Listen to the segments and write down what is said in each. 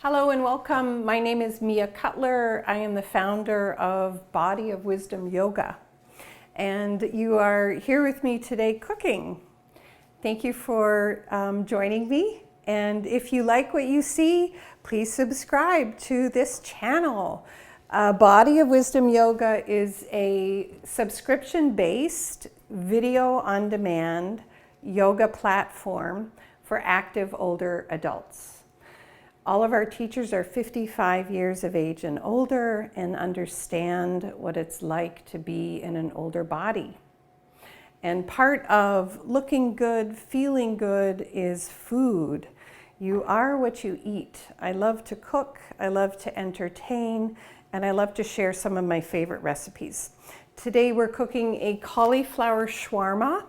Hello and welcome. My name is Mia Cutler. I am the founder of Body of Wisdom Yoga. And you are here with me today cooking. Thank you for joining me. And if you like what you see, please subscribe to this channel. Body of Wisdom Yoga is a subscription-based video-on-demand yoga platform for active older adults. All of our teachers are 55 years of age and older and understand what it's like to be in an older body. And part of looking good, feeling good is food. You are what you eat. I love to cook, I love to entertain, and I love to share some of my favorite recipes. Today we're cooking a cauliflower shawarma,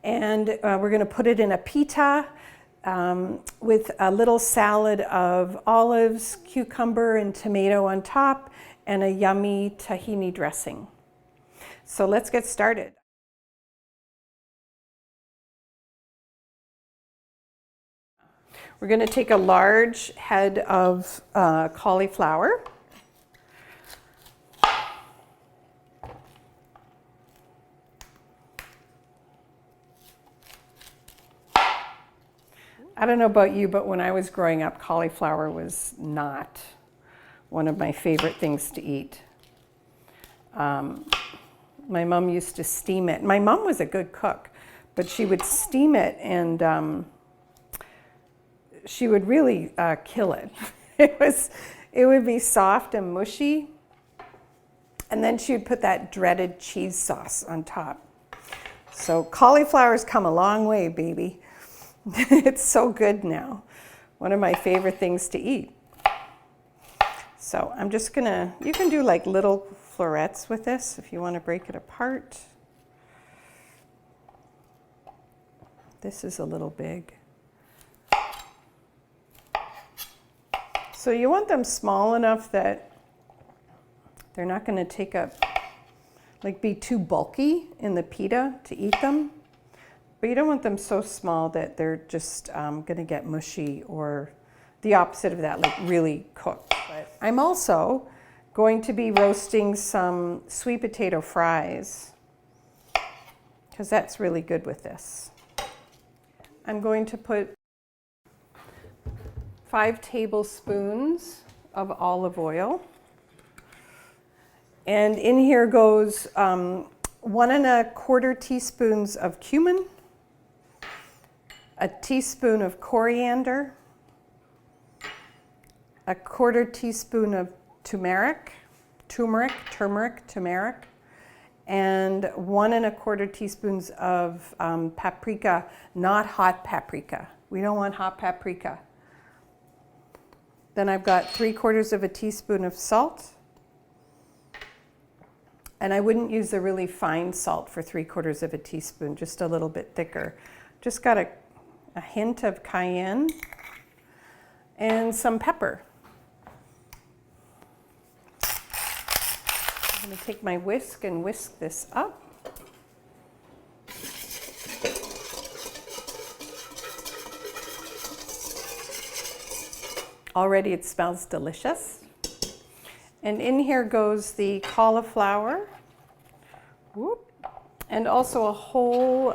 and we're going to put it in a pita with a little salad of olives, cucumber, and tomato on top, and a yummy tahini dressing. So let's get started. We're going to take a large head of cauliflower. I don't know about you, but when I was growing up, cauliflower was not one of my favorite things to eat. My mom used to steam it. My mom was a good cook, but she would steam it and she would really kill it. It would be soft and mushy, and then she would put that dreaded cheese sauce on top. So cauliflower's come a long way, baby. It's so good now. One of my favorite things to eat. So I'm just gonna, you can do like little florets with this if you want to break it apart. This is a little big. So you want them small enough that they're not going to take up, like be too bulky in the pita to eat them. But you don't want them so small that they're just going to get mushy, or the opposite of that, like really cooked. But I'm also going to be roasting some sweet potato fries, because that's really good with this. I'm going to put 5 tablespoons of olive oil. And in here goes 1 1/4 teaspoons of cumin, a teaspoon of coriander, 1/4 teaspoon of turmeric, and 1 1/4 teaspoons of paprika, not hot paprika. We don't want hot paprika. Then I've got 3/4 of a teaspoon of salt. And I wouldn't use the really fine salt for 3/4 of a teaspoon, just a little bit thicker. Just got a hint of cayenne and some pepper. I'm going to take my whisk and whisk this up. Already it smells delicious. And in here goes the cauliflower. Whoop. And also a whole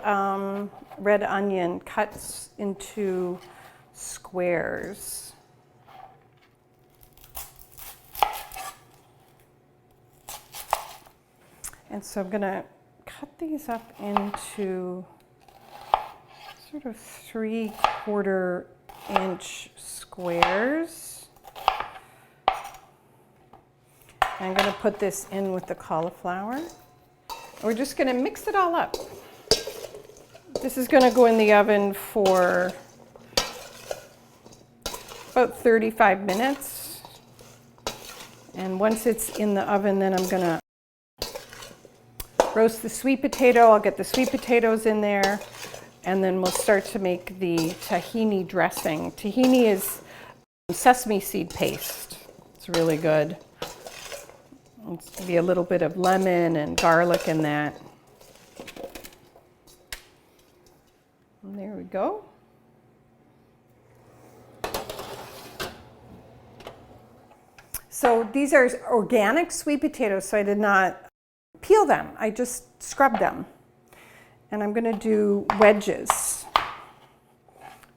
red onion cut into squares. And so I'm going to cut these up into sort of 3/4 inch squares. I'm going to put this in with the cauliflower. We're just going to mix it all up. This is going to go in the oven for about 35 minutes. And once it's in the oven, then I'm going to roast the sweet potato. I'll get the sweet potatoes in there, and then we'll start to make the tahini dressing. Tahini is sesame seed paste. It's really good. It's going to be a little bit of lemon and garlic in that. And there we go. So these are organic sweet potatoes, so I did not peel them. I just scrubbed them. And I'm going to do wedges.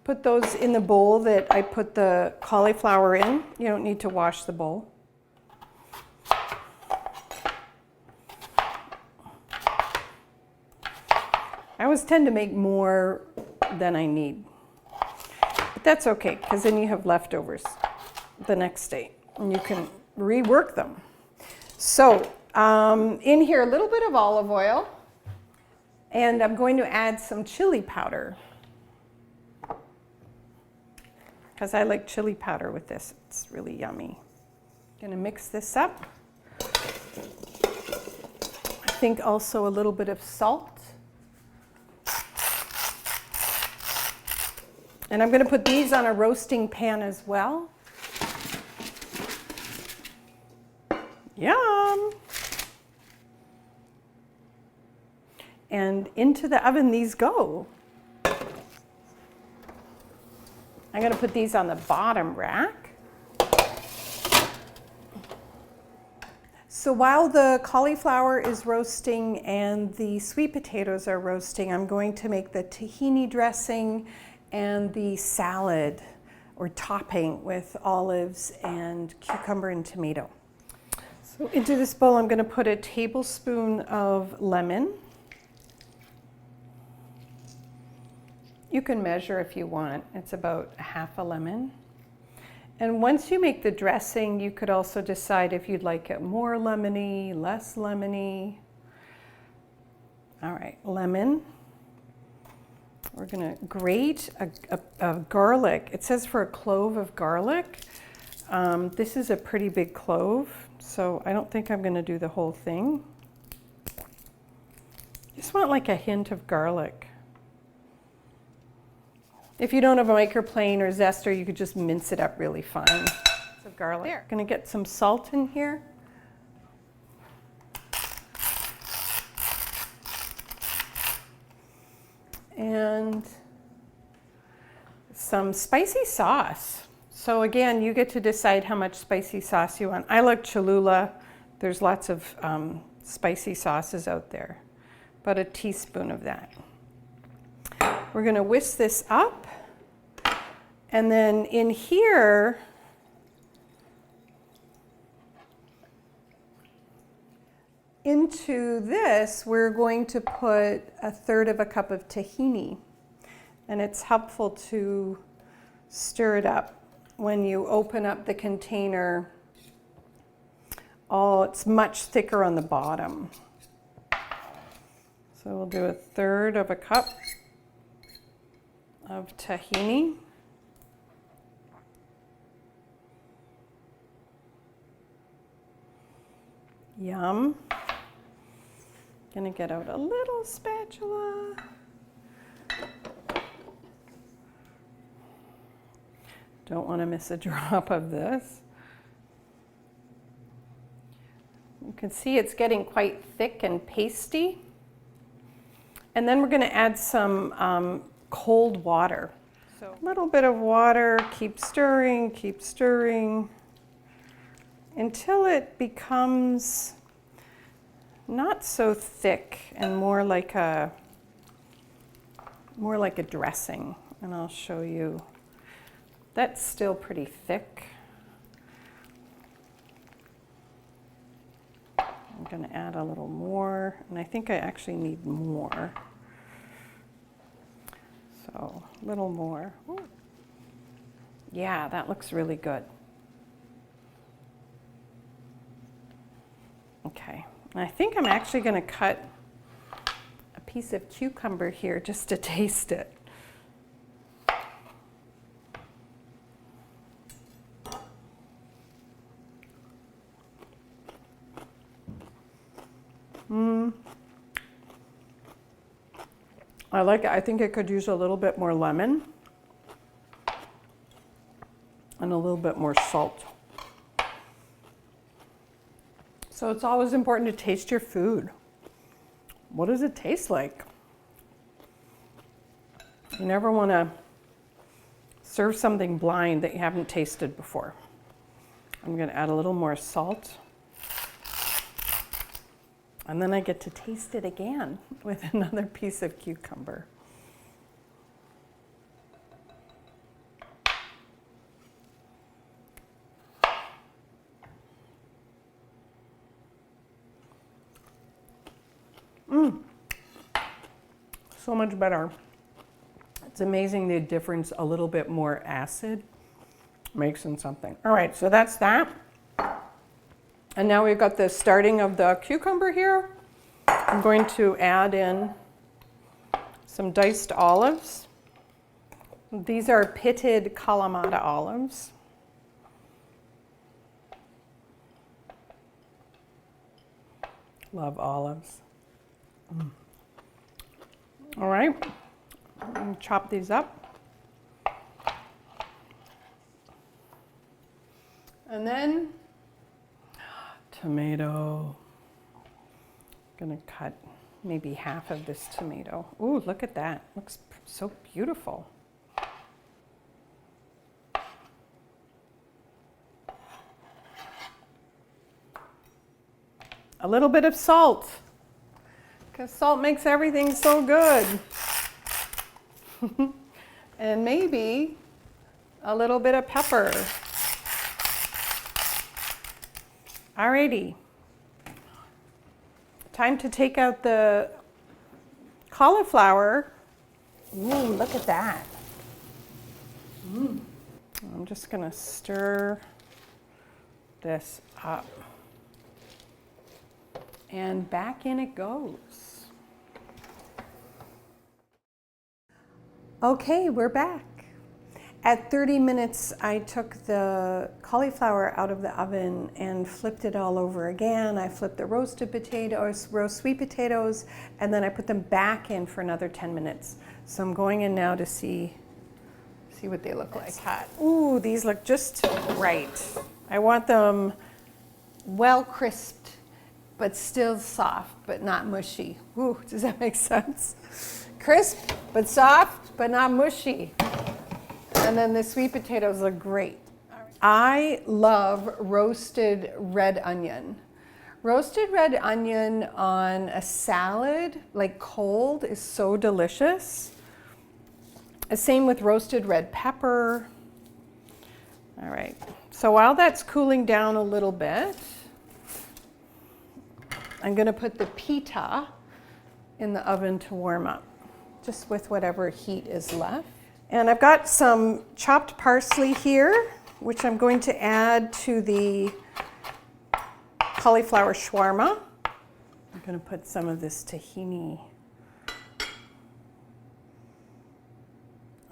Put those in the bowl that I put the cauliflower in. You don't need to wash the bowl. I always tend to make more than I need. But that's okay, because then you have leftovers the next day and you can rework them. So in here, a little bit of olive oil, and I'm going to add some chili powder, because I like chili powder with this. It's really yummy. Going to mix this up. I think also a little bit of salt. And I'm going to put these on a roasting pan as well. Yum! And into the oven these go. I'm going to put these on the bottom rack. So while the cauliflower is roasting and the sweet potatoes are roasting, I'm going to make the tahini dressing and the salad or topping with olives and cucumber and tomato. So into this bowl, I'm going to put a tablespoon of lemon. You can measure if you want. It's about half a lemon. And once you make the dressing, you could also decide if you'd like it more lemony, less lemony. All right, lemon. We're going to grate a garlic. It says for a clove of garlic. This is a pretty big clove, so I don't think I'm going to do the whole thing. Just want like a hint of garlic. If you don't have a microplane or zester, you could just mince it up really fine. So garlic. There. Going to get some salt in here. And some spicy sauce. So again, you get to decide how much spicy sauce you want. I like Cholula. There's lots of spicy sauces out there. About a teaspoon of that. We're going to whisk this up. And then in here, into this, we're going to put 1/3 cup of tahini. And it's helpful to stir it up when you open up the container. Oh, it's much thicker on the bottom. So we'll do 1/3 cup of tahini. Yum. Gonna get out a little spatula. Don't want to miss a drop of this. You can see it's getting quite thick and pasty. And then we're going to add some cold water. So a little bit of water, keep stirring until it becomes not so thick and more like a dressing. And I'll show you. That's still pretty thick. I'm going to add a little more, and I think I actually need more. So a little more. Ooh. Yeah, that looks really good. Okay, and I think I'm actually going to cut a piece of cucumber here just to taste it. I like it. I think it could use a little bit more lemon and a little bit more salt. So it's always important to taste your food. What does it taste like? You never want to serve something blind that you haven't tasted before. I'm going to add a little more salt. And then I get to taste it again with another piece of cucumber. So much better. It's amazing the difference a little bit more acid makes in something. All right, so that's that. And now we've got the starting of the cucumber here. I'm going to add in some diced olives. These are pitted Kalamata olives. Love olives. All right, I'm going to chop these up. And then tomato. I'm going to cut maybe half of this tomato. Ooh, look at that. Looks so beautiful. A little bit of salt, because salt makes everything so good. And maybe a little bit of pepper. Alrighty. Time to take out the cauliflower. Ooh, look at that. I'm just going to stir this up. And back in it goes. Okay, we're back. At 30 minutes, I took the cauliflower out of the oven and flipped it all over again. I flipped the roasted potatoes, roast sweet potatoes, and then I put them back in for another 10 minutes. So I'm going in now to see what they look like. Hot. Ooh, these look just right. I want them well crisped, but still soft, but not mushy. Ooh, does that make sense? Crisp, but soft, but not mushy. And then the sweet potatoes look great. I love roasted red onion. Roasted red onion on a salad, like cold, is so delicious. Same with roasted red pepper. All right, so while that's cooling down a little bit, I'm gonna put the pita in the oven to warm up, just with whatever heat is left. And I've got some chopped parsley here, which I'm going to add to the cauliflower shawarma. I'm gonna put some of this tahini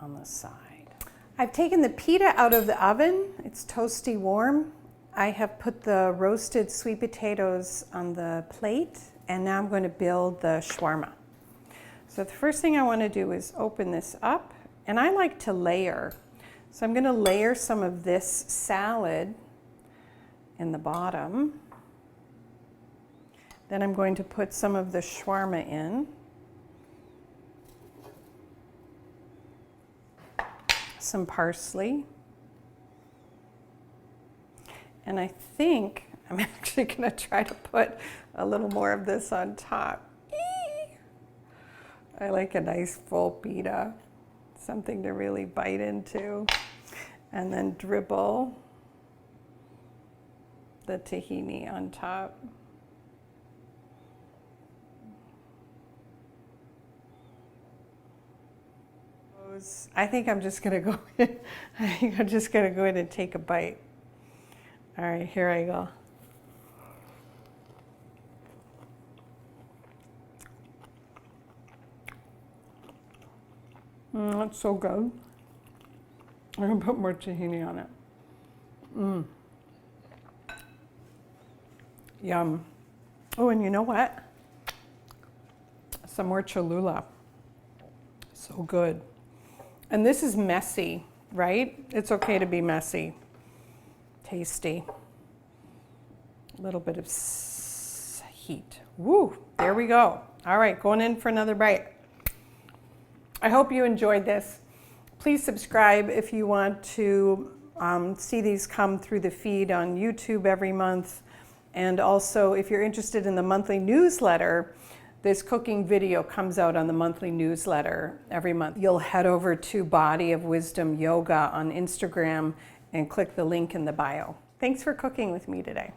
on the side. I've taken the pita out of the oven. It's toasty warm. I have put the roasted sweet potatoes on the plate, and now I'm going to build the shawarma. So the first thing I want to do is open this up, and I like to layer. So I'm going to layer some of this salad in the bottom. Then I'm going to put some of the shawarma in. Some parsley. And I think I'm actually going to try to put a little more of this on top. I like a nice full pita, something to really bite into. And then dribble the tahini on top. I think I'm just going to go in. I think I'm just going to go in and take a bite. All right, here I go. That's so good. I'm going to put more tahini on it. Yum. Oh, and you know what? Some more Cholula. So good. And this is messy, right? It's okay to be messy. Tasty. A little bit of heat. Woo, there we go. All right, going in for another bite. I hope you enjoyed this. Please subscribe if you want to see these come through the feed on YouTube every month. And also, if you're interested in the monthly newsletter, this cooking video comes out on the monthly newsletter every month. You'll head over to Body of Wisdom Yoga on Instagram and click the link in the bio. Thanks for cooking with me today.